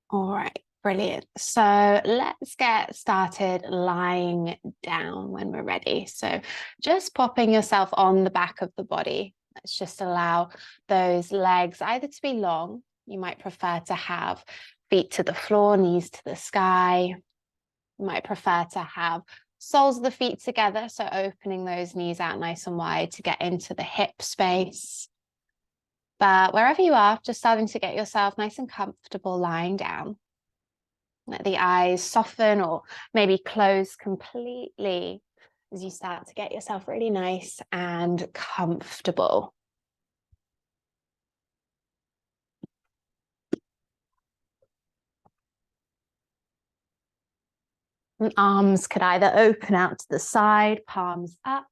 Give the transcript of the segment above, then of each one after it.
All right, brilliant. So let's get started lying down when we're ready. So just popping yourself on the back of the body. Let's just allow those legs either to be long. You might prefer to have feet to the floor, knees to the sky. You might prefer to have soles of the feet together. So opening those knees out nice and wide to get into the hip space. But wherever you are, just starting to get yourself nice and comfortable lying down. Let the eyes soften or maybe close completely as you start to get yourself really nice and comfortable. And arms could either open out to the side, palms up,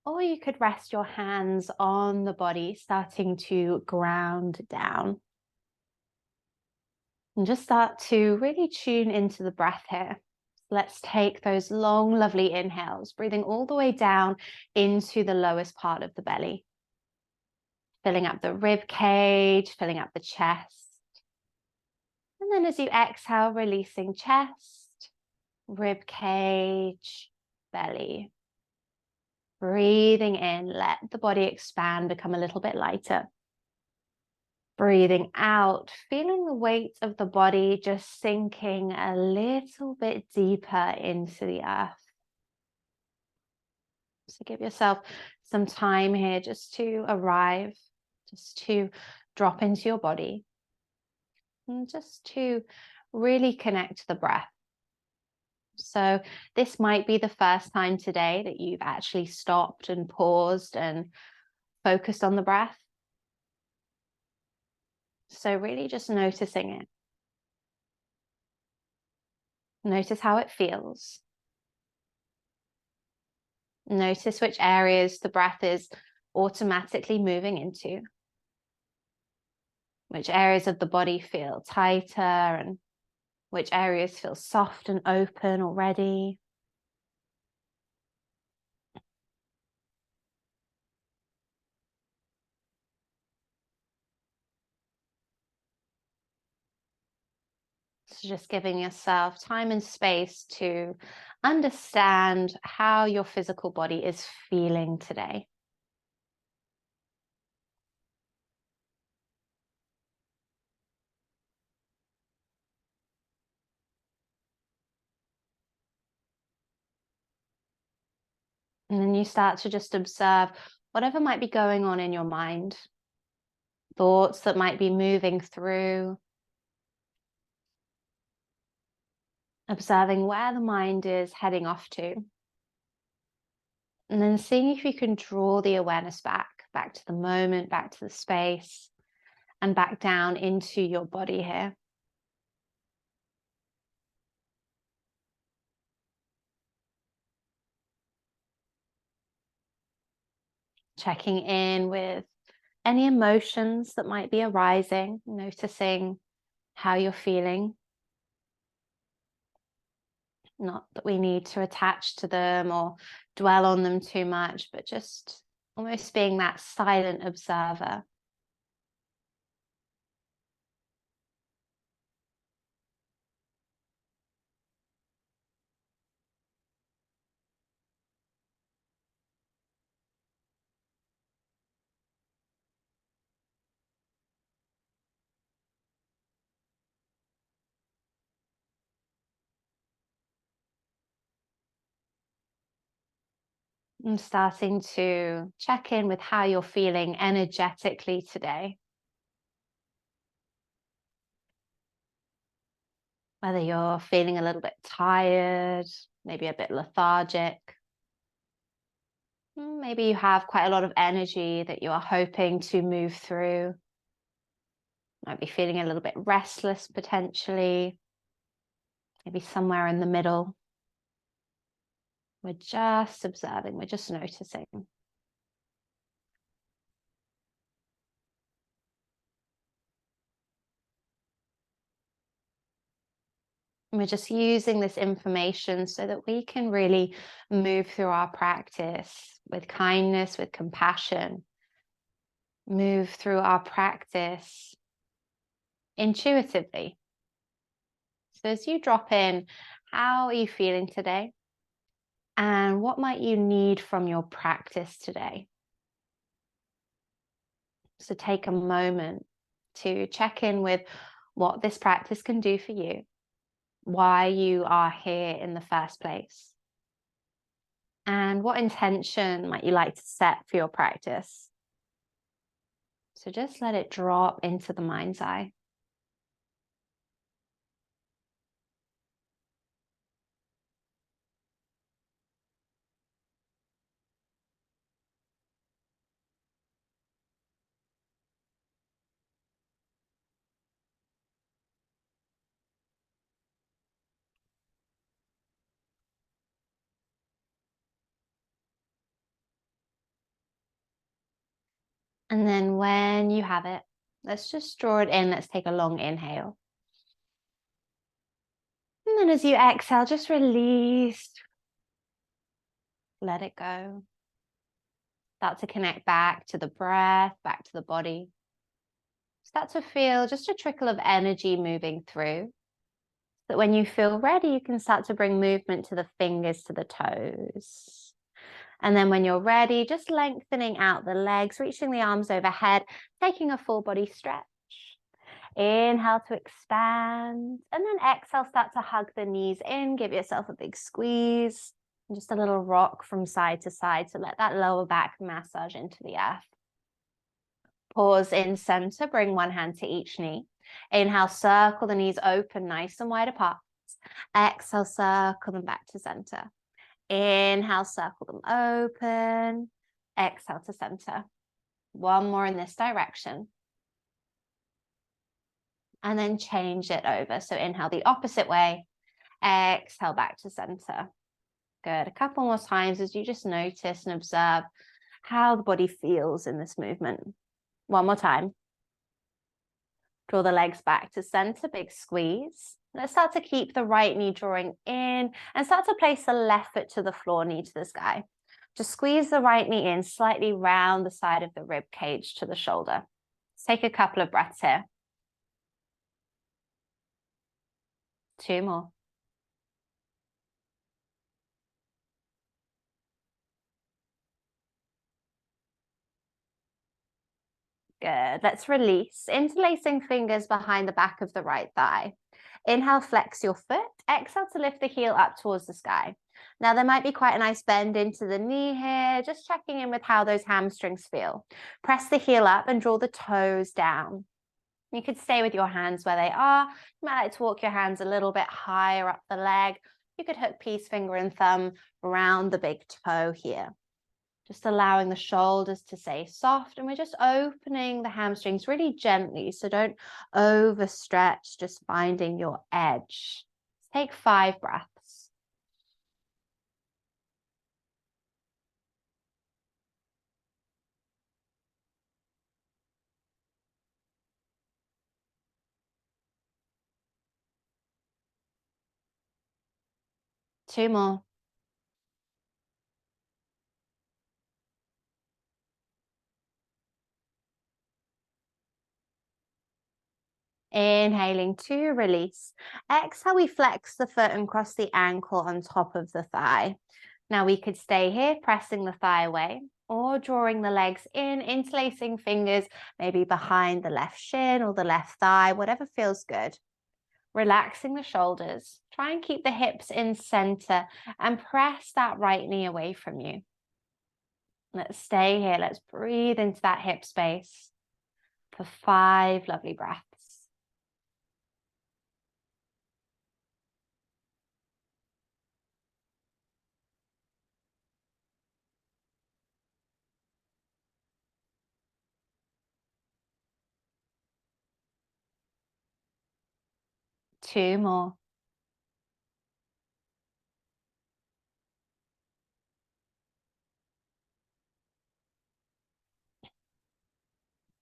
or you could rest your hands on the body, starting to ground down. And just start to really tune into the breath here. Let's take those long, lovely inhales, breathing all the way down into the lowest part of the belly. Filling up the rib cage, filling up the chest. And then as you exhale, releasing chest, rib cage, belly. Breathing in, let the body expand, become a little bit lighter. Breathing out, feeling the weight of the body just sinking a little bit deeper into the earth. So give yourself some time here just to arrive, just to drop into your body, and just to really connect to the breath. So this might be the first time today that you've actually stopped and paused and focused on the breath. So really just noticing it. Notice how it feels. Notice which areas the breath is automatically moving into. Which areas of the body feel tighter and which areas feel soft and open already. So just giving yourself time and space to understand how your physical body is feeling today. And then you start to just observe whatever might be going on in your mind, thoughts that might be moving through, observing where the mind is heading off to. And then seeing if you can draw the awareness back to the moment, back to the space, and back down into your body here. Checking in with any emotions that might be arising, noticing how you're feeling. Not that we need to attach to them or dwell on them too much, but just almost being that silent observer. And starting to check in with how you're feeling energetically today. Whether you're feeling a little bit tired, maybe a bit lethargic. Maybe you have quite a lot of energy that you are hoping to move through. Might be feeling a little bit restless potentially. Maybe somewhere in the middle. We're just observing, we're just noticing. And we're just using this information so that we can really move through our practice with kindness, with compassion. Move through our practice intuitively. So as you drop in, how are you feeling today? And what might you need from your practice today? So take a moment to check in with what this practice can do for you, why you are here in the first place, and what intention might you like to set for your practice. So just let it drop into the mind's eye. And then when you have it, let's just draw it in. Let's take a long inhale. And then as you exhale, just release. Let it go. Start to connect back to the breath, back to the body. Start to feel just a trickle of energy moving through. So that when you feel ready, you can start to bring movement to the fingers, to the toes. And then when you're ready, just lengthening out the legs, reaching the arms overhead, taking a full body stretch. Inhale to expand, and then exhale, start to hug the knees in, give yourself a big squeeze, and just a little rock from side to side. So let that lower back massage into the earth. Pause in center, bring one hand to each knee. Inhale, circle the knees open, nice and wide apart. Exhale, circle them back to center. Inhale, circle them open. Exhale to center. One more in this direction. And then change it over. So inhale the opposite way. Exhale back to center. Good. A couple more times as you just notice and observe how the body feels in this movement. One more time. Draw the legs back to center, big squeeze. Let's start to keep the right knee drawing in and start to place the left foot to the floor, knee to the sky. Just squeeze the right knee in, slightly round the side of the rib cage to the shoulder. Let's take a couple of breaths here. 2 more. Good. Let's release. Interlacing fingers behind the back of the right thigh. Inhale, flex your foot. Exhale to lift the heel up towards the sky. Now there might be quite a nice bend into the knee here. Just checking in with how those hamstrings feel. Press the heel up and draw the toes down. You could stay with your hands where they are. You might like to walk your hands a little bit higher up the leg. You could hook peace finger and thumb around the big toe here. Just allowing the shoulders to stay soft, and we're just opening the hamstrings really gently. So don't overstretch, just finding your edge. Take 5 breaths. Two more. Inhaling to release. Exhale, we flex the foot and cross the ankle on top of the thigh. Now we could stay here, pressing the thigh away, or drawing the legs in, interlacing fingers, maybe behind the left shin or the left thigh, whatever feels good. Relaxing the shoulders. Try and keep the hips in center and press that right knee away from you. Let's stay here. Let's breathe into that hip space for 5 lovely breaths. Two more.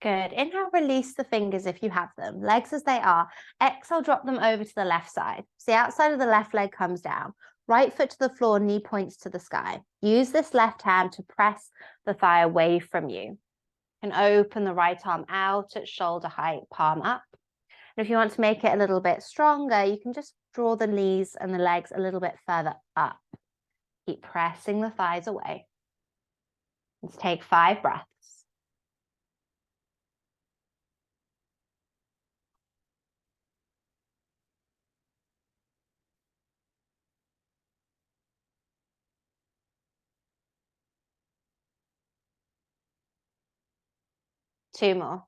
Good. Inhale, release the fingers if you have them, legs as they are. Exhale, drop them over to the left side. So the outside of the left leg comes down. Right foot to the floor, knee points to the sky. Use this left hand to press the thigh away from you. And open the right arm out at shoulder height, palm up. And if you want to make it a little bit stronger, you can just draw the knees and the legs a little bit further up. Keep pressing the thighs away. Let's take 5 breaths. 2 more.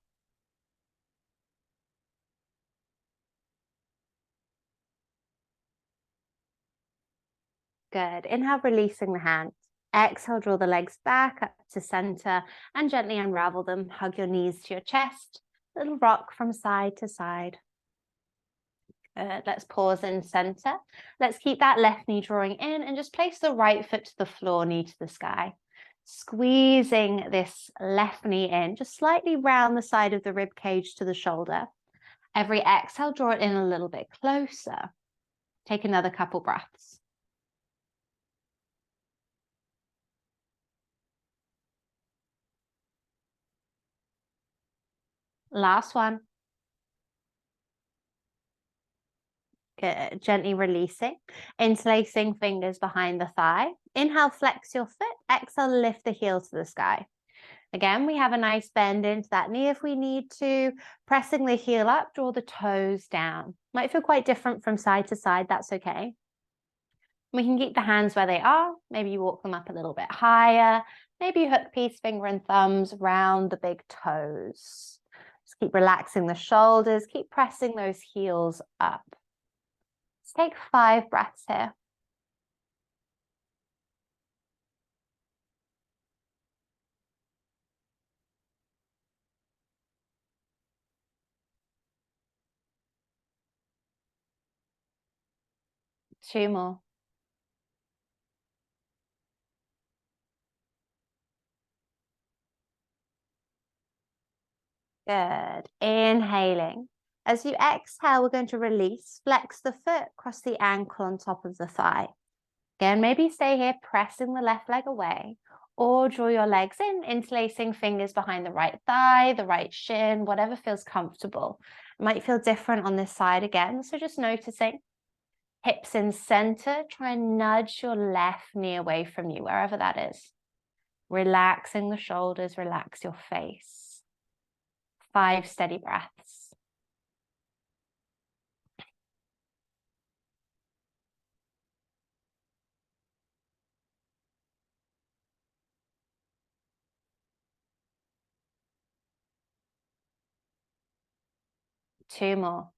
Good. Inhale, releasing the hands. Exhale, draw the legs back up to center and gently unravel them. Hug your knees to your chest. Little rock from side to side. Good. Let's pause in center. Let's keep that left knee drawing in and just place the right foot to the floor, knee to the sky. Squeezing this left knee in, just slightly round the side of the rib cage to the shoulder. Every exhale, draw it in a little bit closer. Take another couple breaths. Last one. Good. Gently releasing, interlacing fingers behind the thigh. Inhale, flex your foot. Exhale, lift the heel to the sky. Again, we have a nice bend into that knee if we need to. Pressing the heel up, draw the toes down. Might feel quite different from side to side. That's okay. We can keep the hands where they are. Maybe you walk them up a little bit higher. Maybe you hook peace finger and thumbs round the big toes. Just keep relaxing the shoulders. Keep pressing those heels up. Let's take 5 breaths here. Two more. Good. Inhaling. As you exhale, we're going to release. Flex the foot, cross the ankle on top of the thigh. Again, maybe stay here, pressing the left leg away, or draw your legs in, interlacing fingers behind the right thigh, the right shin, whatever feels comfortable. It might feel different on this side again, so just noticing. Hips in center, try and nudge your left knee away from you, wherever that is. Relaxing the shoulders, relax your face. 5 steady breaths. Two more.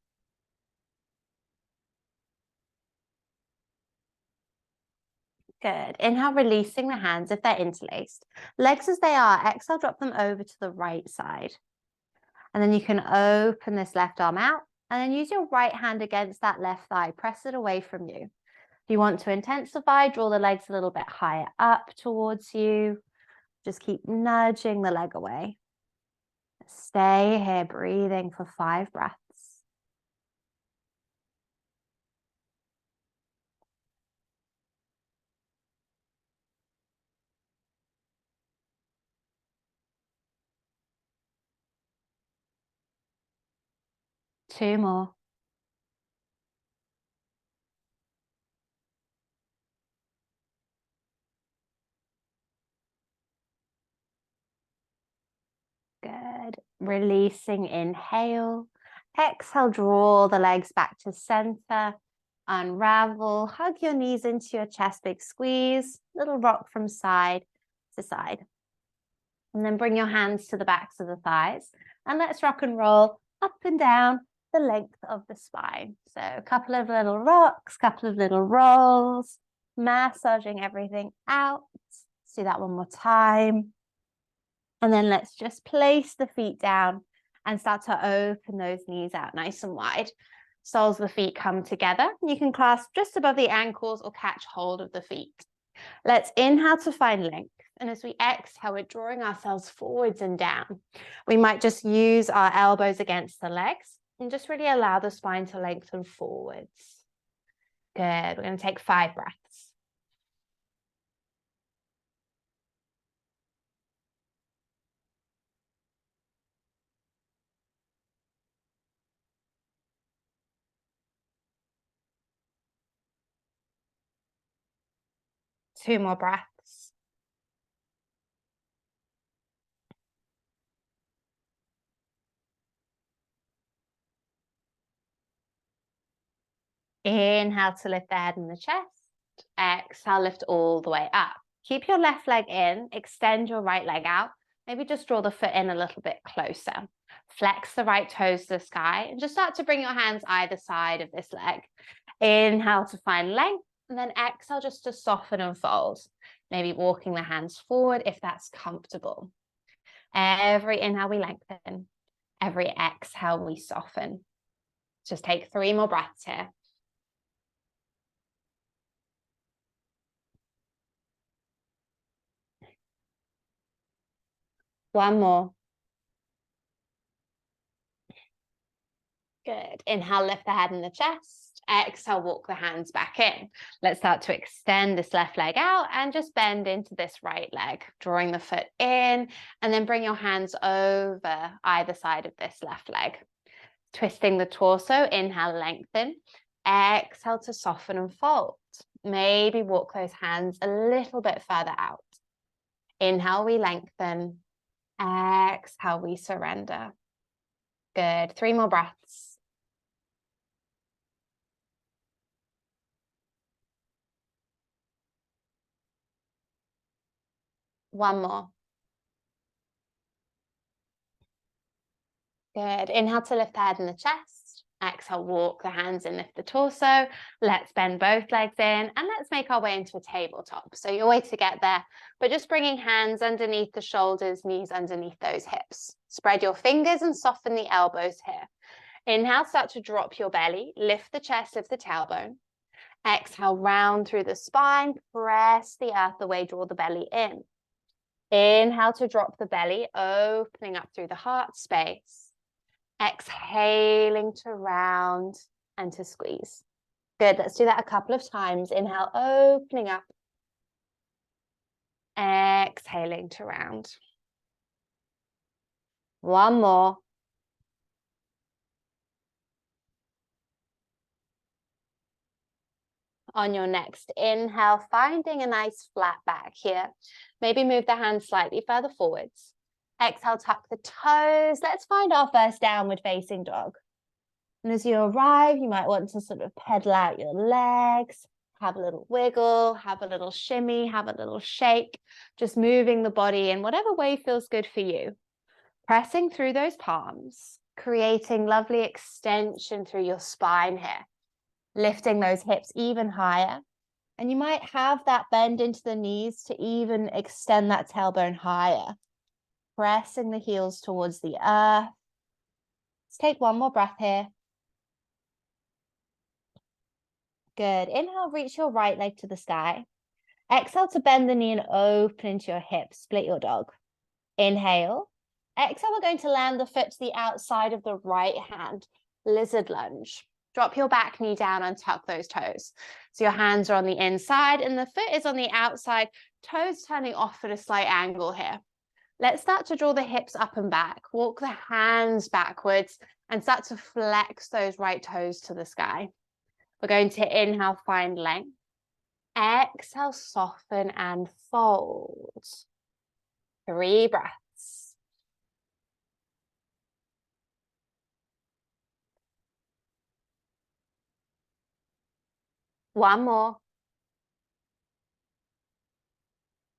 Good. Inhale, releasing the hands if they're interlaced. Legs as they are, exhale, drop them over to the right side. And then you can open this left arm out and then use your right hand against that left thigh. Press it away from you. If you want to intensify, draw the legs a little bit higher up towards you. Just keep nudging the leg away. Stay here, breathing for 5 breaths. Two more. Good. Releasing, inhale. Exhale, draw the legs back to center. Unravel, hug your knees into your chest, big squeeze, little rock from side to side. And then bring your hands to the backs of the thighs. And let's rock and roll up and down the length of the spine. So a couple of little rocks, couple of little rolls, massaging everything out. Let's do that one more time. And then let's just place the feet down and start to open those knees out nice and wide. Soles of the feet come together. You can clasp just above the ankles or catch hold of the feet. Let's inhale to find length. And as we exhale, we're drawing ourselves forwards and down. We might just use our elbows against the legs and just really allow the spine to lengthen forwards. Good. We're going to take 5 breaths. 2 more breaths. Inhale to lift the head and the chest. Exhale, lift all the way up. Keep your left leg in, extend your right leg out. Maybe just draw the foot in a little bit closer. Flex the right toes to the sky and just start to bring your hands either side of this leg. Inhale to find length, and then exhale just to soften and fold. Maybe walking the hands forward if that's comfortable. Every inhale we lengthen, every exhale we soften. Just take 3 more breaths here. One more. Good. Inhale, lift the head and the chest. Exhale, walk the hands back in. Let's start to extend this left leg out and just bend into this right leg, drawing the foot in, and then bring your hands over either side of this left leg. Twisting the torso, inhale, lengthen. Exhale to soften and fold. Maybe walk those hands a little bit further out. Inhale, we lengthen. Exhale, we surrender. Good. 3 more breaths. One more. Good. Inhale to lift the head and the chest. Exhale, walk the hands in, lift the torso. Let's bend both legs in and let's make our way into a tabletop. So your way to get there, but just bringing hands underneath the shoulders, knees underneath those hips. Spread your fingers and soften the elbows here. Inhale, start to drop your belly, lift the chest, lift the tailbone. Exhale, round through the spine, press the earth away, draw the belly in. Inhale to drop the belly, opening up through the heart space. Exhaling to round and to squeeze. Good, let's do that a couple of times. Inhale, opening up. Exhaling to round. One more. On your next inhale, finding a nice flat back here. Maybe move the hands slightly further forwards. Exhale, tuck the toes. Let's find our first downward facing dog. And as you arrive, you might want to sort of pedal out your legs, have a little wiggle, have a little shimmy, have a little shake, just moving the body in whatever way feels good for you. Pressing through those palms, creating lovely extension through your spine here. Lifting those hips even higher. And you might have that bend into the knees to even extend that tailbone higher. Pressing the heels towards the earth. Let's take one more breath here. Good. Inhale, reach your right leg to the sky. Exhale to bend the knee and open into your hips. Split your dog. Inhale. Exhale, we're going to land the foot to the outside of the right hand. Lizard lunge. Drop your back knee down and tuck those toes. So your hands are on the inside and the foot is on the outside, toes turning off at a slight angle here. Let's start to draw the hips up and back. Walk the hands backwards and start to flex those right toes to the sky. We're going to inhale, find length. Exhale, soften and fold. 3 breaths. One more.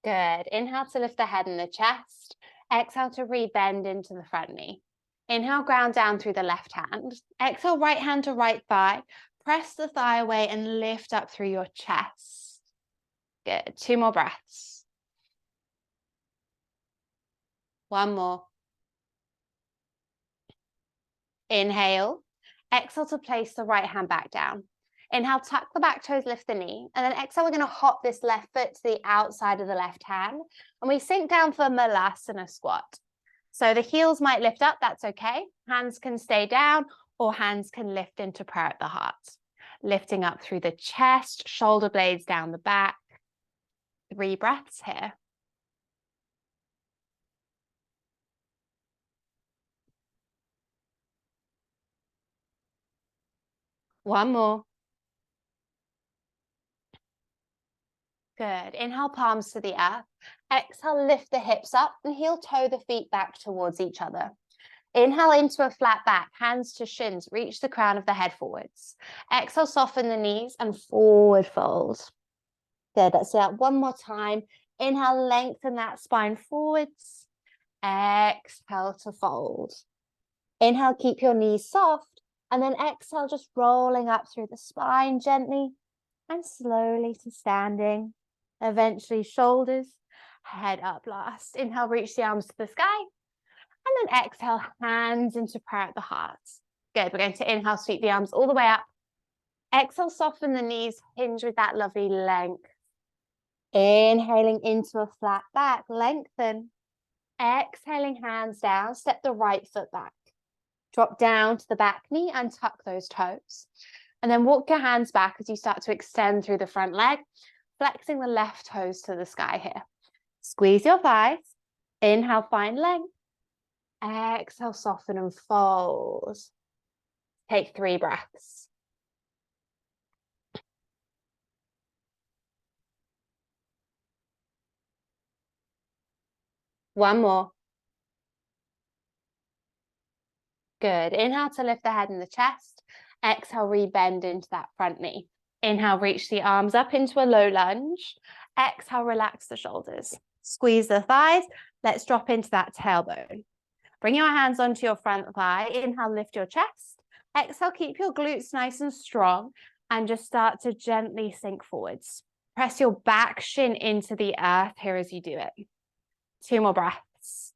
Good. Inhale to lift the head and the chest. Exhale to rebend into the front knee. Inhale, ground down through the left hand. Exhale, right hand to right thigh. Press the thigh away and lift up through your chest. Good. 2 more breaths. One more. Inhale. Exhale to place the right hand back down. Inhale, tuck the back toes, lift the knee. And then exhale, we're going to hop this left foot to the outside of the left hand. And we sink down for Malasana squat. So the heels might lift up, that's okay. Hands can stay down or hands can lift into prayer at the heart. Lifting up through the chest, shoulder blades down the back. 3 breaths here. One more. Good. Inhale, palms to the earth. Exhale, lift the hips up and heel toe the feet back towards each other. Inhale into a flat back, hands to shins, reach the crown of the head forwards. Exhale, soften the knees and forward fold. Good, let's do that one more time. Inhale, lengthen that spine forwards. Exhale to fold. Inhale, keep your knees soft. And then exhale, just rolling up through the spine gently and slowly to standing. Eventually, shoulders, head up last. Inhale, reach the arms to the sky. And then exhale, hands into prayer at the heart. Good, we're going to inhale, sweep the arms all the way up. Exhale, soften the knees, hinge with that lovely length. Inhaling into a flat back, lengthen. Exhaling, hands down, step the right foot back. Drop down to the back knee and tuck those toes. And then walk your hands back as you start to extend through the front leg, flexing the left toes to the sky here. Squeeze your thighs. Inhale, find length. Exhale, soften and fold. Take 3 breaths. One more. Good. Inhale to lift the head and the chest. Exhale, rebend into that front knee. Inhale, reach the arms up into a low lunge. Exhale, relax the shoulders. Squeeze the thighs. Let's drop into that tailbone. Bring your hands onto your front thigh. Inhale, lift your chest. Exhale, keep your glutes nice and strong and just start to gently sink forwards. Press your back shin into the earth here as you do it. 2 more breaths.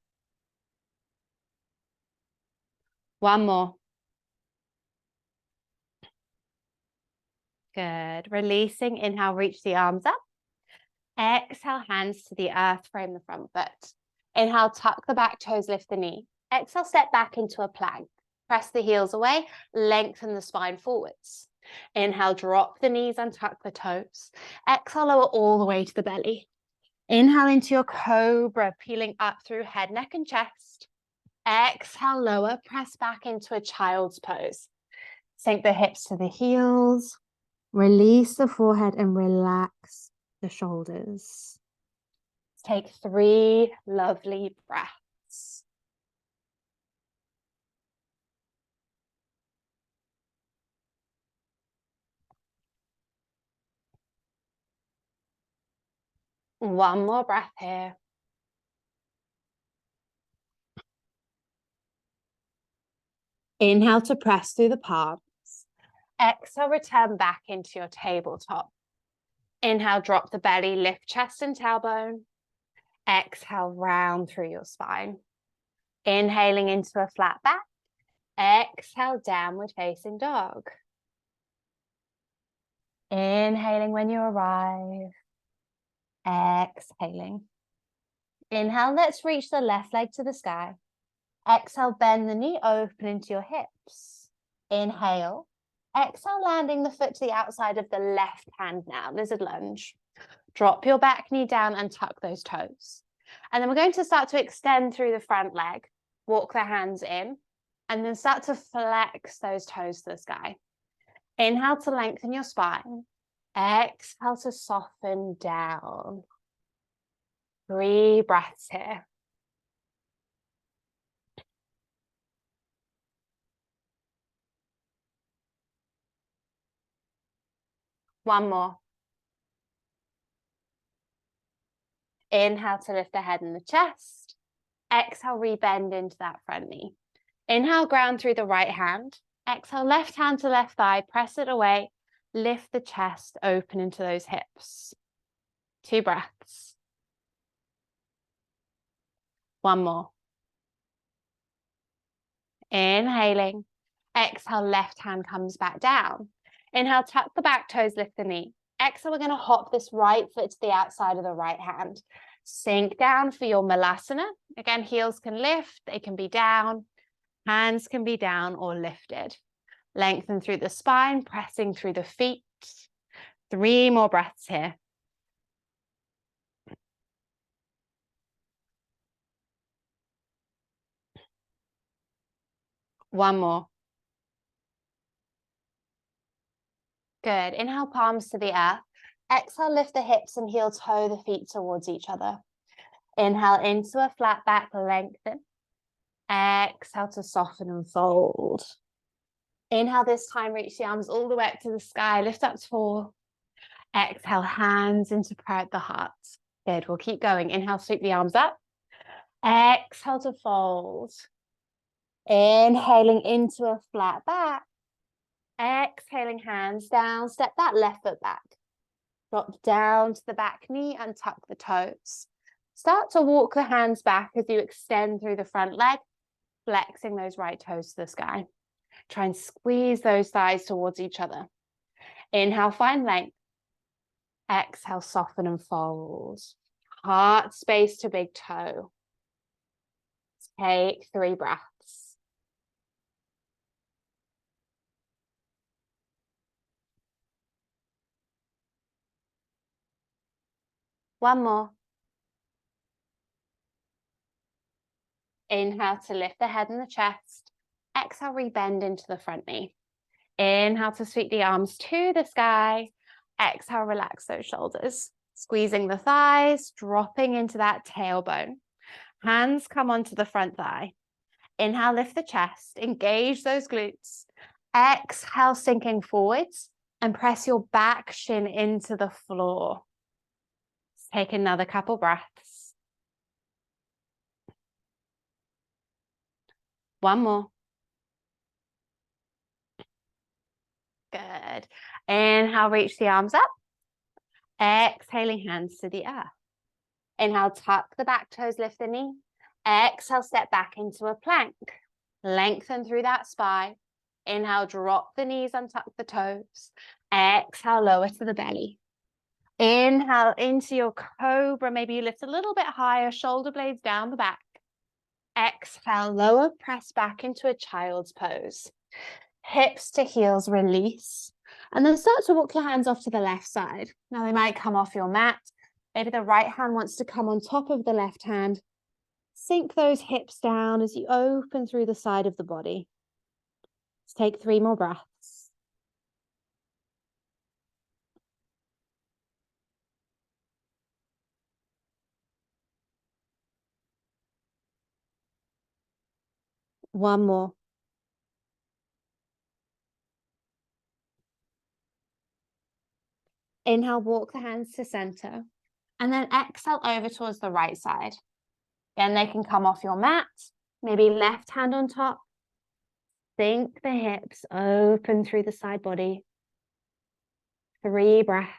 One more. Good. Releasing. Inhale, reach the arms up. Exhale, hands to the earth, frame the front foot. Inhale, tuck the back toes, lift the knee. Exhale, step back into a plank. Press the heels away, lengthen the spine forwards. Inhale, drop the knees and tuck the toes. Exhale, lower all the way to the belly. Inhale into your cobra, peeling up through head, neck, and chest. Exhale, lower, press back into a child's pose. Sink the hips to the heels. Release the forehead and relax the shoulders. Take 3 lovely breaths. One more breath here. Inhale to press through the palms. Exhale, return back into your tabletop. Inhale, drop the belly, lift chest and tailbone. Exhale, round through your spine. Inhaling into a flat back. Exhale, downward facing dog. Inhaling when you arrive. Exhaling. Inhale, let's reach the left leg to the sky. Exhale, bend the knee, open into your hips. Inhale. Exhale, landing the foot to the outside of the left hand now, lizard lunge. Drop your back knee down and tuck those toes. And then we're going to start to extend through the front leg. Walk the hands in, and then start to flex those toes to the sky. Inhale to lengthen your spine. Exhale to soften down. 3 breaths here. One more. Inhale to lift the head and the chest. Exhale, rebend into that front knee. Inhale, ground through the right hand. Exhale, left hand to left thigh, press it away. Lift the chest, open into those hips. 2 breaths. One more. Inhaling. Exhale, left hand comes back down. Inhale, tuck the back toes, lift the knee. Exhale, we're going to hop this right foot to the outside of the right hand. Sink down for your malasana. Again, heels can lift, they can be down. Hands can be down or lifted. Lengthen through the spine, pressing through the feet. 3 more breaths here. One more. Good. Inhale, palms to the earth. Exhale, lift the hips and heel toe the feet towards each other. Inhale into a flat back, lengthen. Exhale to soften and fold. Inhale this time, reach the arms all the way up to the sky, lift up to 4. Exhale, hands into prayer at the heart. Good, we'll keep going. Inhale, sweep the arms up. Exhale to fold. Inhaling into a flat back. Exhaling, hands down, step that left foot back. Drop down to the back knee and tuck the toes. Start to walk the hands back as you extend through the front leg, flexing those right toes to the sky. Try and squeeze those thighs towards each other. Inhale, find length. Exhale, soften and fold. Heart space to big toe. Take 3 breaths. One more. Inhale to lift the head and the chest. Exhale, rebend into the front knee. Inhale to sweep the arms to the sky. Exhale, relax those shoulders. Squeezing the thighs, dropping into that tailbone. Hands come onto the front thigh. Inhale, lift the chest, engage those glutes. Exhale, sinking forwards and press your back shin into the floor. Take another couple breaths. One more. Good. Inhale, reach the arms up. Exhaling, hands to the earth. Inhale, tuck the back toes, lift the knee. Exhale, step back into a plank. Lengthen through that spine. Inhale, drop the knees, untuck the toes. Exhale, lower to the belly. Inhale into your cobra. Maybe you lift a little bit higher, shoulder blades down the back. Exhale, lower, press back into a child's pose. Hips to heels, release. And then start to walk your hands off to the left side. Now they might come off your mat. Maybe the right hand wants to come on top of the left hand. Sink those hips down as you open through the side of the body. Let's take 3 more breaths. One more. Inhale, walk the hands to center. And then exhale over towards the right side. Again, they can come off your mat. Maybe left hand on top. Sink the hips, open through the side body. 3 breaths.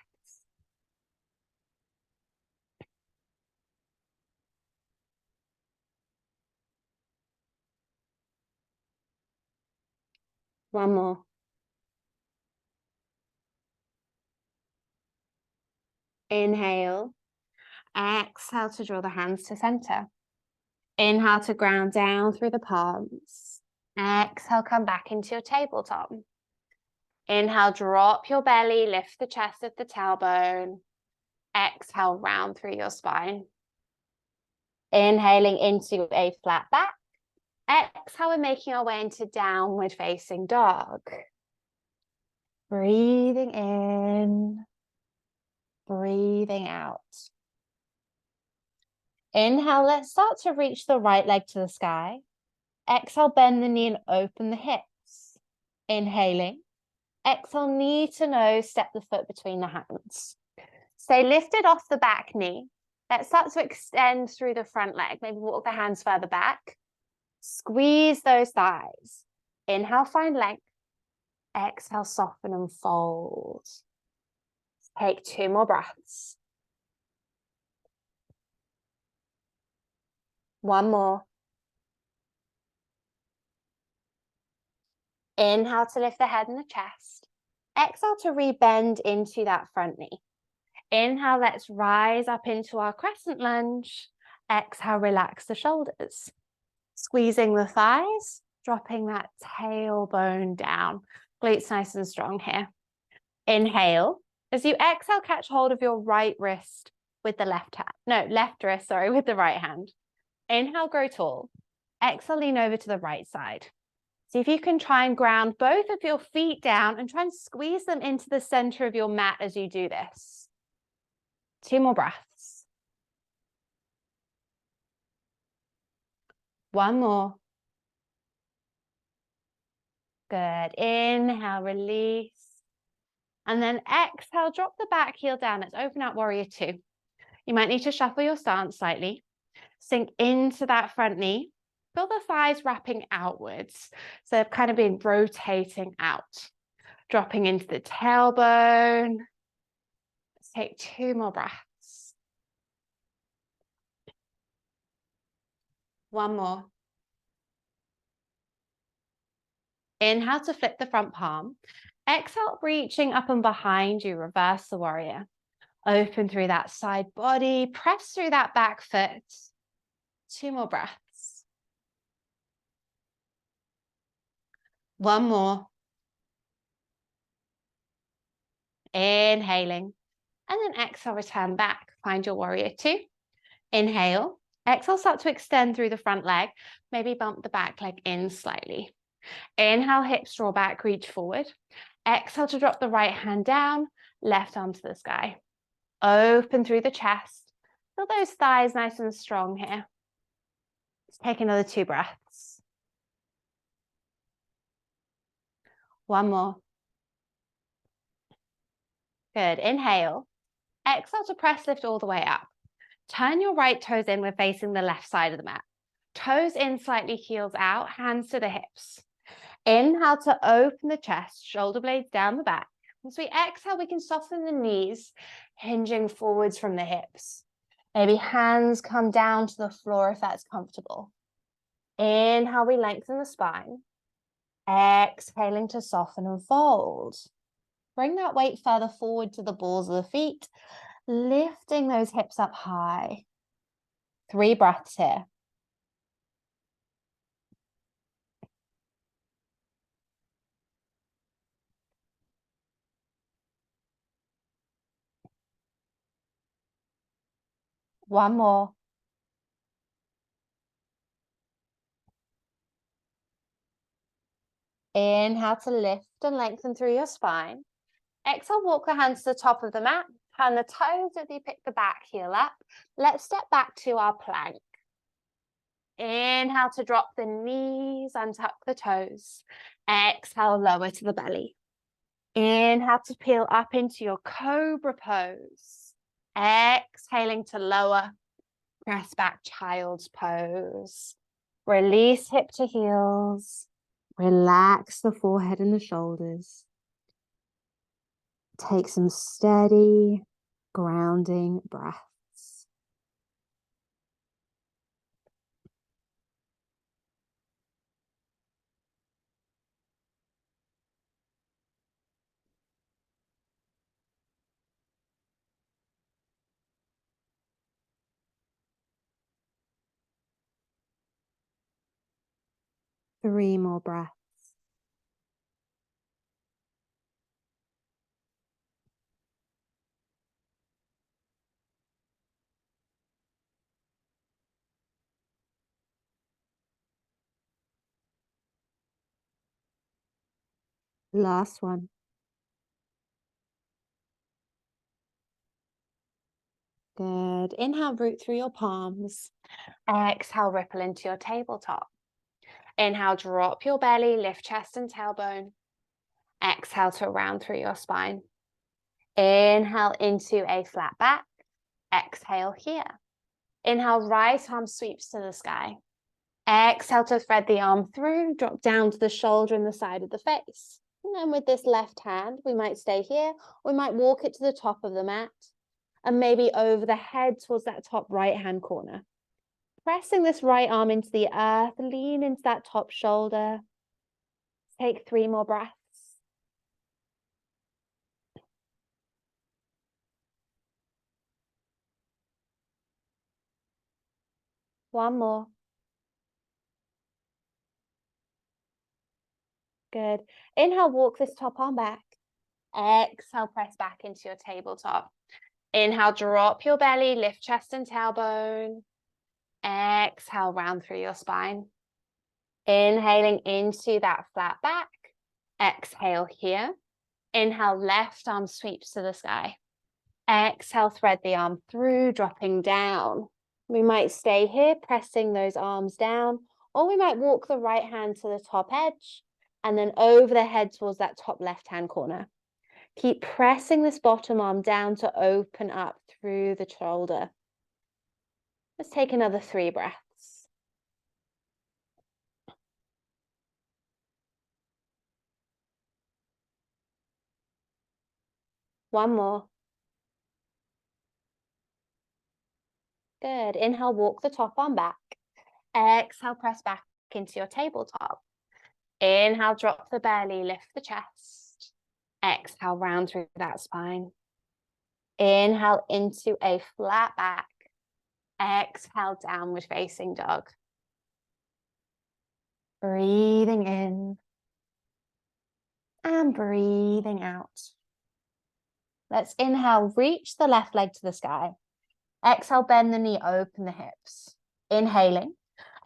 One more. Inhale. Exhale to draw the hands to center. Inhale to ground down through the palms. Exhale, come back into your tabletop. Inhale, drop your belly, lift the chest at the tailbone. Exhale, round through your spine. Inhaling into a flat back. Exhale, we're making our way into downward facing dog. Breathing in, breathing out. Inhale, let's start to reach the right leg to the sky. Exhale, bend the knee and open the hips. Inhaling. Exhale, knee to nose, step the foot between the hands. Stay lifted off the back knee. Let's start to extend through the front leg. Maybe walk the hands further back. Squeeze those thighs. Inhale, find length. Exhale, soften and fold. Take 2 more breaths. One more. Inhale to lift the head and the chest. Exhale to rebend into that front knee. Inhale, let's rise up into our crescent lunge. Exhale, relax the shoulders. Squeezing the thighs, dropping that tailbone down. Glutes nice and strong here. Inhale. As you exhale, catch hold of your right wrist with the left wrist, with the right hand. Inhale, grow tall. Exhale, lean over to the right side. See if you can try and ground both of your feet down and try and squeeze them into the center of your mat as you do this. 2 more breaths. 1 more. Good. Inhale, release. And then exhale, drop the back heel down. Let's open out warrior 2. You might need to shuffle your stance slightly. Sink into that front knee. Feel the thighs wrapping outwards. So kind of being rotating out. Dropping into the tailbone. Let's take 2 more breaths. 1 more. Inhale to flip the front palm. Exhale, reaching up and behind you, reverse the warrior. Open through that side body, press through that back foot. 2 more breaths. 1 more. Inhaling. And then exhale, return back. Find your warrior 2. Inhale. Exhale, start to extend through the front leg. Maybe bump the back leg in slightly. Inhale, hips draw back, reach forward. Exhale to drop the right hand down, left arm to the sky. Open through the chest. Feel those thighs nice and strong here. Let's take another 2 breaths. 1 more. Good. Inhale. Exhale to press lift all the way up. Turn your right toes in. We're facing the left side of the mat. Toes in slightly, heels out, hands to the hips. Inhale to open the chest, shoulder blades down the back. As we exhale, we can soften the knees, hinging forwards from the hips. Maybe hands come down to the floor if that's comfortable. Inhale, we lengthen the spine. Exhaling to soften and fold. Bring that weight further forward to the balls of the feet, lifting those hips up high. 3 breaths here. 1 more. Inhale to lift and lengthen through your spine. Exhale, walk the hands to the top of the mat. Turn the toes as you pick the back heel up. Let's step back to our plank. Inhale to drop the knees, untuck the toes. Exhale, lower to the belly. Inhale to peel up into your cobra pose. Exhaling to lower. Press back, child's pose. Release hip to heels. Relax the forehead and the shoulders. Take some steady, grounding breaths. Three more breaths. Last one. Good. Inhale, root through your palms. Exhale, ripple into your tabletop. Inhale, drop your belly, lift chest and tailbone. Exhale to round through your spine. Inhale into a flat back. Exhale here. Inhale, right arm sweeps to the sky. Exhale to thread the arm through, drop down to the shoulder and the side of the face. And then with this left hand, we might stay here. We might walk it to the top of the mat and maybe over the head towards that top right hand corner. Pressing this right arm into the earth, lean into that top shoulder. Take 3 more breaths. One more. Good. Inhale, walk this top arm back. Exhale, press back into your tabletop. Inhale, drop your belly, lift chest and tailbone. Exhale, round through your spine. Inhaling into that flat back. Exhale here. Inhale, left arm sweeps to the sky. Exhale, thread the arm through, dropping down. We might stay here, pressing those arms down, or we might walk the right hand to the top edge and then over the head towards that top left-hand corner. Keep pressing this bottom arm down to open up through the shoulder. Let's take another 3 breaths. One more. Good. Inhale, walk the top arm back. Exhale, press back into your tabletop. Inhale, drop the belly, lift the chest. Exhale, round through that spine. Inhale into a flat back. Exhale, downward facing dog. Breathing in and breathing out. Let's inhale, reach the left leg to the sky. Exhale, bend the knee, open the hips. Inhaling.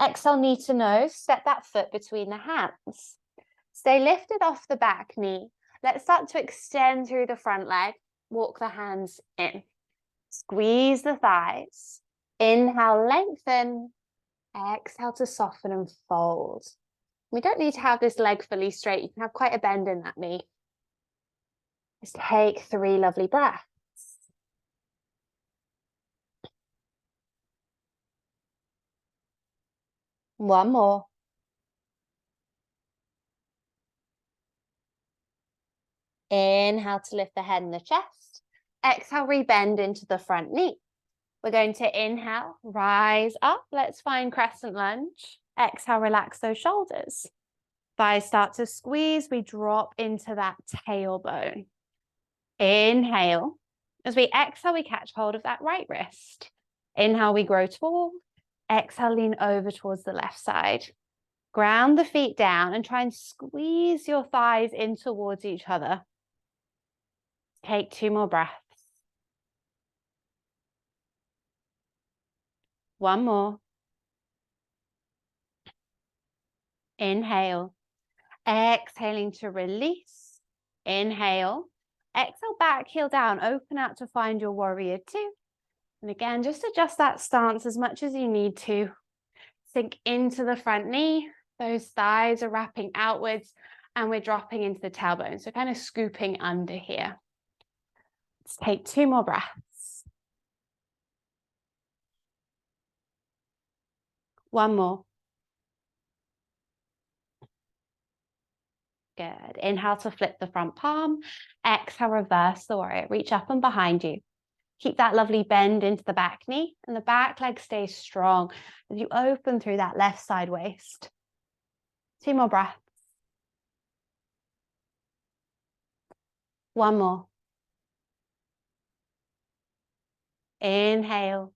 Exhale, knee to nose, step that foot between the hands. Stay lifted off the back knee. Let's start to extend through the front leg. Walk the hands in. Squeeze the thighs. Inhale, lengthen. Exhale to soften and fold. We don't need to have this leg fully straight. You can have quite a bend in that knee. Just take 3 lovely breaths. One more. Inhale to lift the head and the chest. Exhale, rebend into the front knee. We're going to inhale, rise up. Let's find crescent lunge. Exhale, relax those shoulders. Thighs start to squeeze. We drop into that tailbone. Inhale. As we exhale, we catch hold of that right wrist. Inhale, we grow tall. Exhale, lean over towards the left side. Ground the feet down and try and squeeze your thighs in towards each other. Take 2 more breaths. One more. Inhale. Exhaling to release. Inhale. Exhale, back heel down. Open out to find your warrior 2. And again, just adjust that stance as much as you need to. Sink into the front knee. Those thighs are wrapping outwards and we're dropping into the tailbone. So kind of scooping under here. Let's take 2 more breaths. One more. Good. Inhale to flip the front palm. Exhale, reverse the warrior. Reach up and behind you. Keep that lovely bend into the back knee and the back leg stays strong as you open through that left side waist. 2 more breaths. One more. Inhale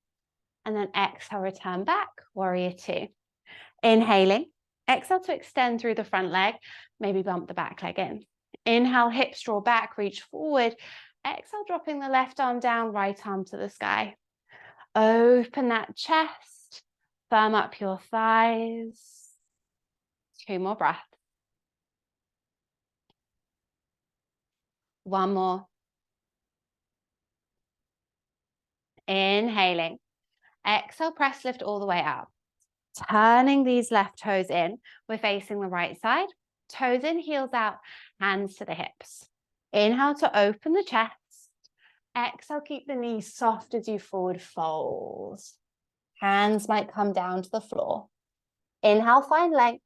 and then exhale, return back, warrior 2. Inhaling, exhale to extend through the front leg, maybe bump the back leg in. Inhale, hips draw back, reach forward. Exhale, dropping the left arm down, right arm to the sky. Open that chest, firm up your thighs. 2 more breaths. One more. Inhaling. Exhale, press lift all the way up. Turning these left toes in, we're facing the right side. Toes in, heels out, hands to the hips. Inhale to open the chest. Exhale, keep the knees soft as you forward fold. Hands might come down to the floor. Inhale, find length.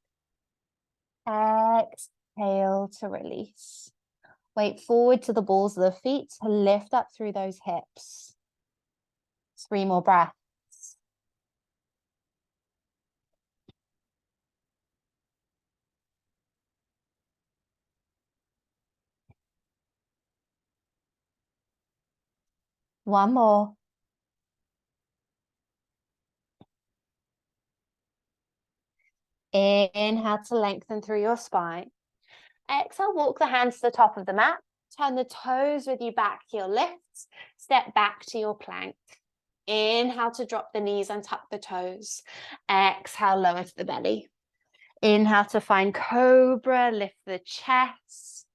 Exhale to release. Weight forward to the balls of the feet to lift up through those hips. 3 more breaths. One more. Inhale to lengthen through your spine. Exhale, walk the hands to the top of the mat. Turn the toes with you back, heel lifts. Step back to your plank. Inhale to drop the knees and tuck the toes. Exhale, lower to the belly. Inhale to find cobra, lift the chest.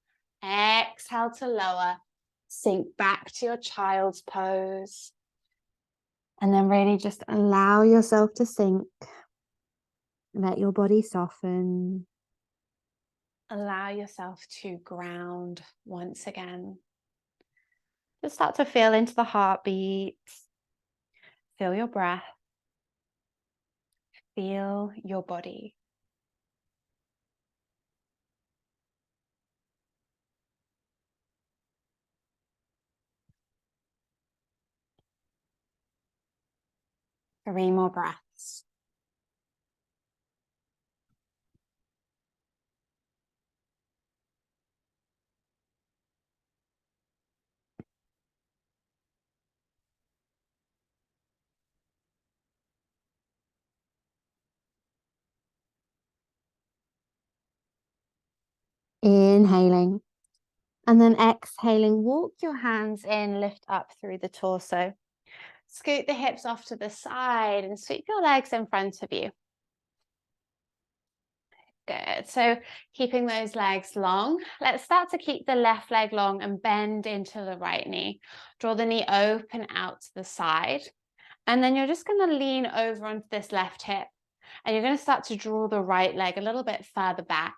Exhale to lower. sink back to your child's pose. And then really just allow yourself to sink. Let your body soften. Allow yourself to ground once again. Just start to feel into the heartbeat. Feel your breath. Feel your body. Three more breaths. Inhaling. And then exhaling, walk your hands in, lift up through the torso. Scoot the hips off to the side and sweep your legs in front of you. Good. So keeping those legs long, let's start to keep the left leg long and bend into the right knee. Draw the knee open out to the side. And then you're just going to lean over onto this left hip. And you're going to start to draw the right leg a little bit further back.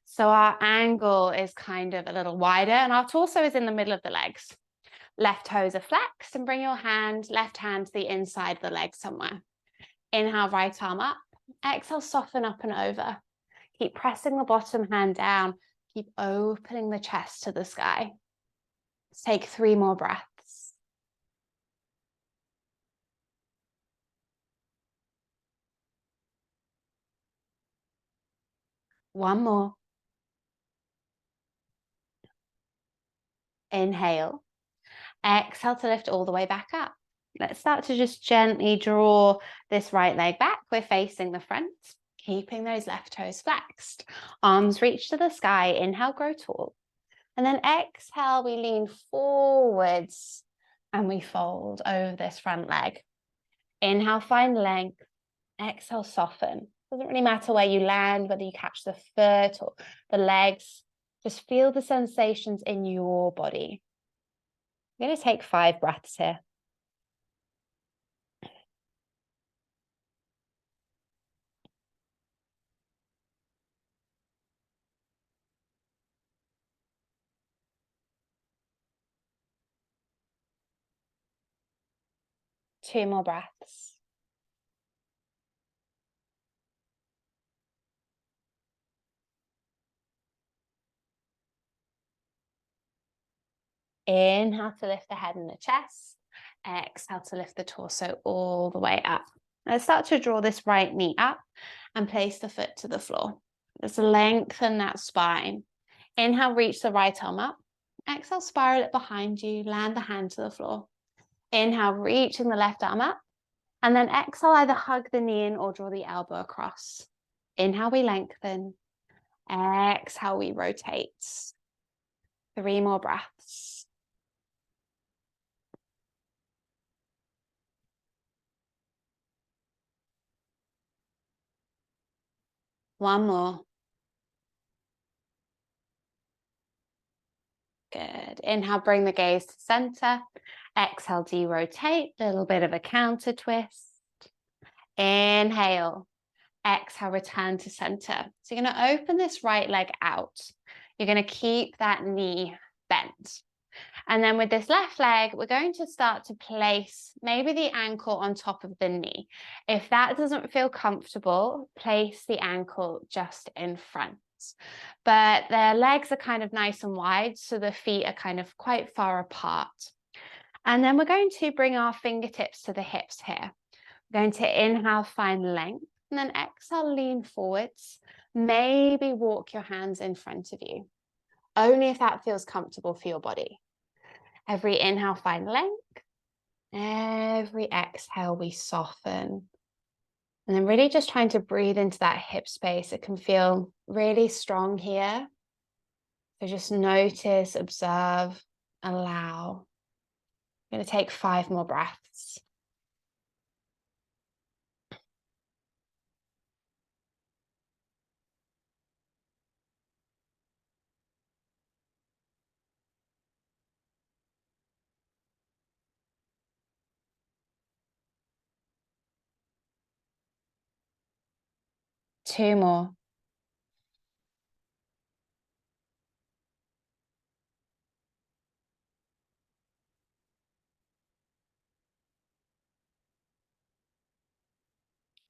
So our angle is kind of a little wider and our torso is in the middle of the legs. Left toes are flexed and bring your left hand to the inside of the leg somewhere. Inhale, right arm up. Exhale, soften up and over. Keep pressing the bottom hand down. Keep opening the chest to the sky. Let's take 3 more breaths. One more. Inhale. Exhale to lift all the way back up. Let's start to just gently draw this right leg back. We're facing the front, keeping those left toes flexed. Arms reach to the sky. Inhale, grow tall. And then exhale, we lean forwards and we fold over this front leg. Inhale, find length. Exhale, soften. Doesn't really matter where you land, whether you catch the foot or the legs. Just feel the sensations in your body. I'm going to take 5 breaths here. Two more breaths. Inhale to lift the head and the chest. Exhale to lift the torso all the way up. Let's start to draw this right knee up and place the foot to the floor. Just lengthen that spine. Inhale, reach the right arm up. Exhale, spiral it behind you. Land the hand to the floor. Inhale, reaching the left arm up. And then exhale, either hug the knee in or draw the elbow across. Inhale, we lengthen. Exhale, we rotate. 3 more breaths. One more. Good. Inhale, bring the gaze to center. Exhale, de-rotate. Little bit of a counter twist. Inhale. Exhale, return to center. So you're going to open this right leg out. You're going to keep that knee bent. And then with this left leg, we're going to start to place maybe the ankle on top of the knee. If that doesn't feel comfortable, place the ankle just in front. But their legs are kind of nice and wide, so the feet are kind of quite far apart. And then we're going to bring our fingertips to the hips here. We're going to inhale, find length, and then exhale, lean forwards. Maybe walk your hands in front of you, only if that feels comfortable for your body. Every inhale, find length. Every exhale, we soften. And then really just trying to breathe into that hip space. It can feel really strong here. So just notice, observe, allow. I'm going to take 5 more breaths. 2 more.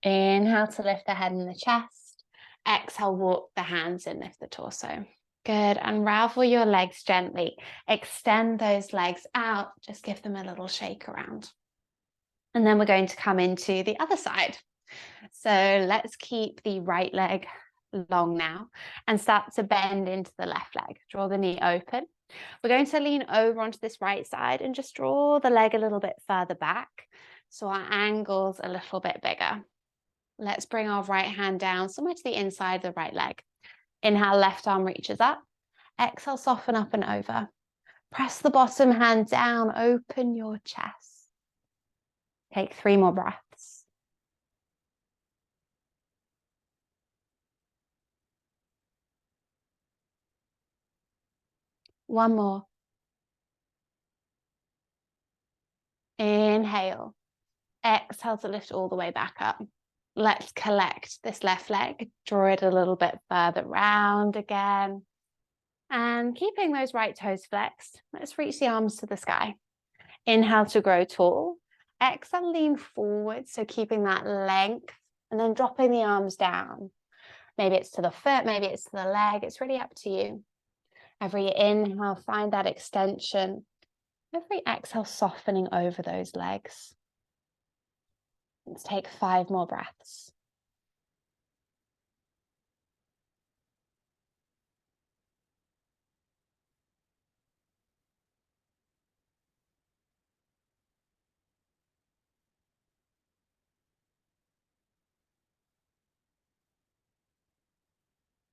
Inhale to lift the head and the chest. Exhale, walk the hands in, lift the torso. Good. Unravel your legs gently. Extend those legs out. Just give them a little shake around. And then we're going to come into the other side. So let's keep the right leg long now and start to bend into the left leg. Draw the knee open. We're going to lean over onto this right side and just draw the leg a little bit further back so our angle's a little bit bigger. Let's bring our right hand down somewhere to the inside of the right leg. Inhale, left arm reaches up. Exhale, soften up and over. Press the bottom hand down, open your chest. Take 3 more breaths. One more. Inhale. Exhale to lift all the way back up. Let's collect this left leg. Draw it a little bit further round again. And keeping those right toes flexed, let's reach the arms to the sky. Inhale to grow tall. Exhale, lean forward. So keeping that length and then dropping the arms down. Maybe it's to the foot, maybe it's to the leg. It's really up to you. Every inhale, find that extension. Every exhale, softening over those legs. Let's take 5 more breaths.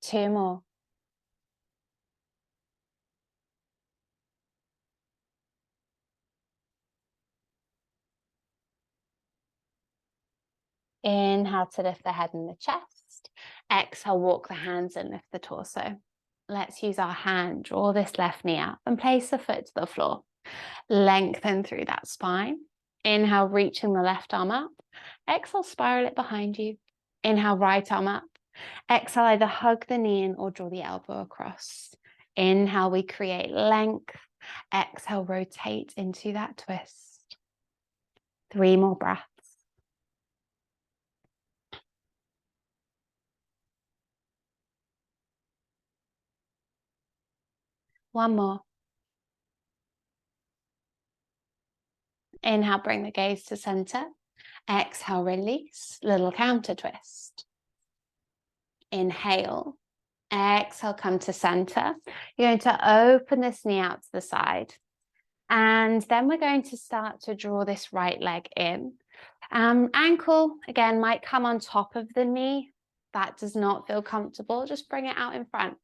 Two more. Inhale to lift the head and the chest. Exhale, walk the hands and lift the torso. Let's use our hand, draw this left knee up and place the foot to the floor. Lengthen through that spine. Inhale, reaching the left arm up. Exhale, spiral it behind you. Inhale, right arm up. Exhale, either hug the knee in or draw the elbow across. Inhale, we create length. Exhale, rotate into that twist. 3 more breaths. One more. Inhale, bring the gaze to center. Exhale, release, little counter twist. Inhale. Exhale, come to center. You're going to open this knee out to the side. And then we're going to start to draw this right leg in. Ankle, again, might come on top of the knee. That does not feel comfortable. Just bring it out in front.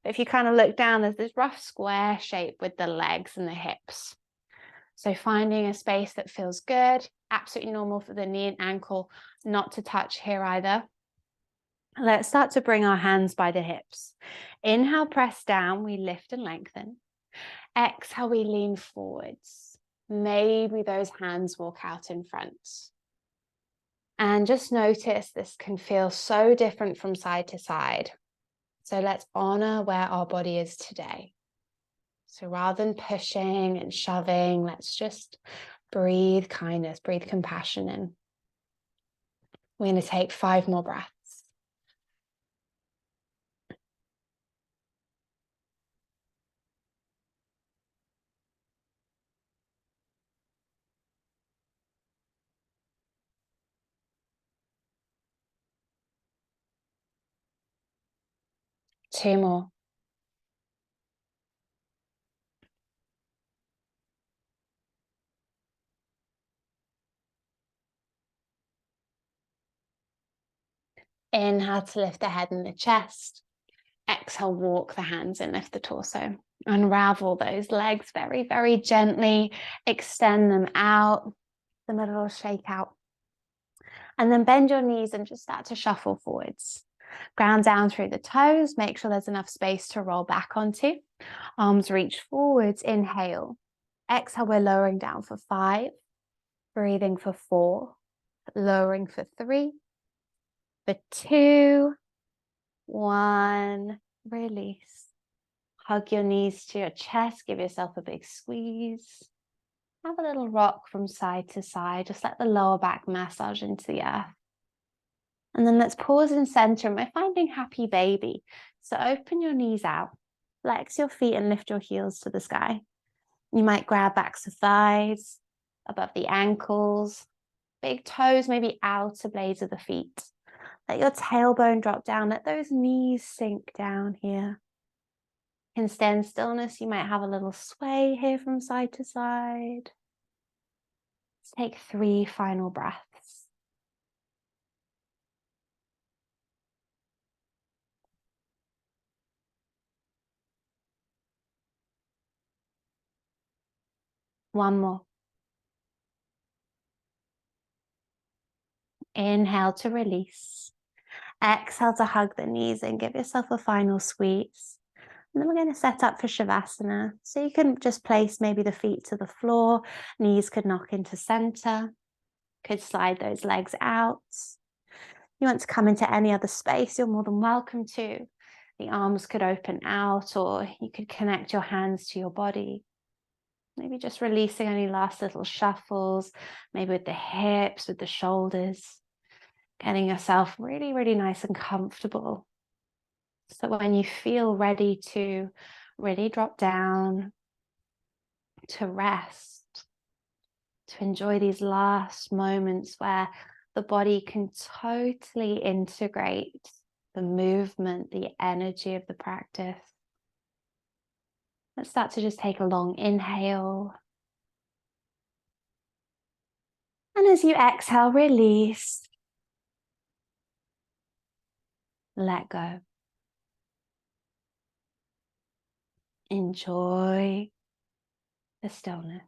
But if you kind of look down, there's this rough square shape with the legs and the hips. So finding a space that feels good, absolutely normal for the knee and ankle not to touch here either. Let's start to bring our hands by the hips. Inhale, press down, we lift and lengthen. Exhale, we lean forwards. Maybe those hands walk out in front. And just notice this can feel so different from side to side. So let's honor where our body is today. So rather than pushing and shoving, let's just breathe kindness, breathe compassion in. We're going to take 5 more breaths. Two more. Inhale to lift the head and the chest. Exhale, walk the hands and lift the torso. Unravel those legs very, very gently. Extend them out. Them a little shake out. And then bend your knees and just start to shuffle forwards. Ground down through the toes. Make sure there's enough space to roll back onto. Arms reach forwards. Inhale. Exhale, we're lowering down for 5. Breathing for 4. Lowering for 3. For 2. One, release. Hug your knees to your chest, give yourself a big squeeze. Have a little rock from side to side, just let the lower back massage into the earth. And then let's pause in center. We're finding happy baby. So open your knees out, flex your feet and lift your heels to the sky. You might grab backs of thighs, above the ankles, big toes, maybe outer blades of the feet. Let your tailbone drop down. Let those knees sink down here. In stand stillness, you might have a little sway here from side to side. Let's take 3 final breaths. One more. Inhale to release. Exhale to hug the knees and give yourself a final squeeze. And then we're going to set up for Shavasana. So you can just place maybe the feet to the floor, knees could knock into center, could slide those legs out. You want to come into any other space, you're more than welcome to. The arms could open out, or you could connect your hands to your body. Maybe just releasing any last little shuffles, maybe with the hips, with the shoulders, getting yourself really, really nice and comfortable. So when you feel ready to really drop down, to rest, to enjoy these last moments where the body can totally integrate the movement, the energy of the practice. Let's start to just take a long inhale. And as you exhale, release. Let go. Enjoy the stillness.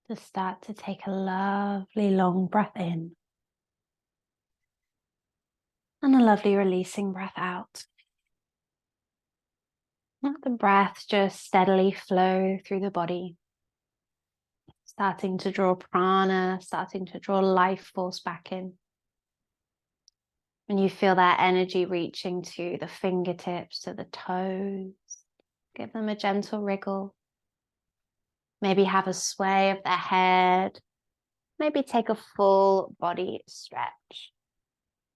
Just start to take a lovely long breath in and a lovely releasing breath out. Let the breath just steadily flow through the body, starting to draw prana, starting to draw life force back in. When you feel that energy reaching to the fingertips, to the toes, give them a gentle wriggle. Maybe have a sway of the head. Maybe take a full body stretch.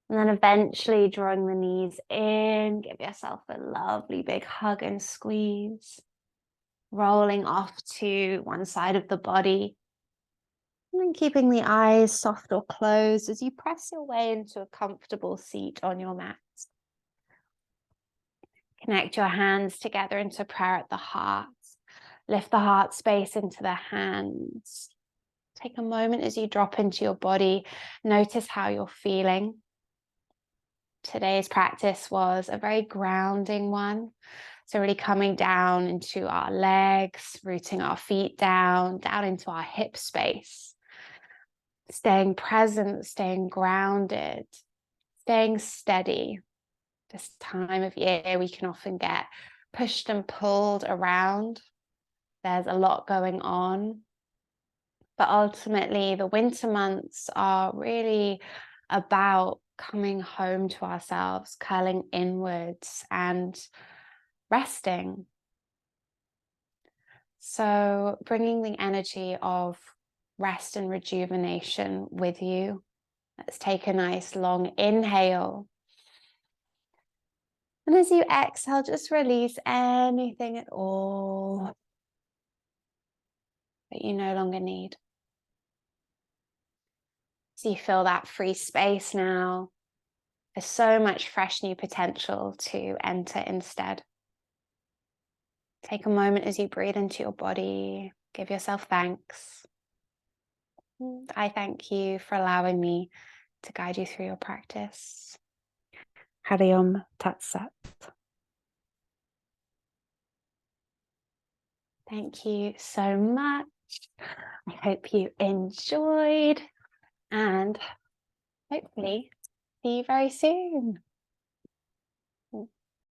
And then eventually drawing the knees in, give yourself a lovely big hug and squeeze. Rolling off to one side of the body. And then keeping the eyes soft or closed as you press your way into a comfortable seat on your mat. Connect your hands together into prayer at the heart. Lift the heart space into the hands. Take a moment as you drop into your body. Notice how you're feeling. Today's practice was a very grounding one. So really coming down into our legs, rooting our feet down into our hip space. Staying present, staying grounded, staying steady. This time of year, we can often get pushed and pulled around. There's a lot going on. But ultimately, the winter months are really about coming home to ourselves, curling inwards and resting. So bringing the energy of rest and rejuvenation with you. Let's take a nice long inhale. And as you exhale, just release anything at all that you no longer need. So you feel that free space now. There's so much fresh new potential to enter instead. Take a moment as you breathe into your body. Give yourself thanks. I thank you for allowing me to guide you through your practice. Hari Om Tat Sat. Thank you so much. I hope you enjoyed and hopefully see you very soon.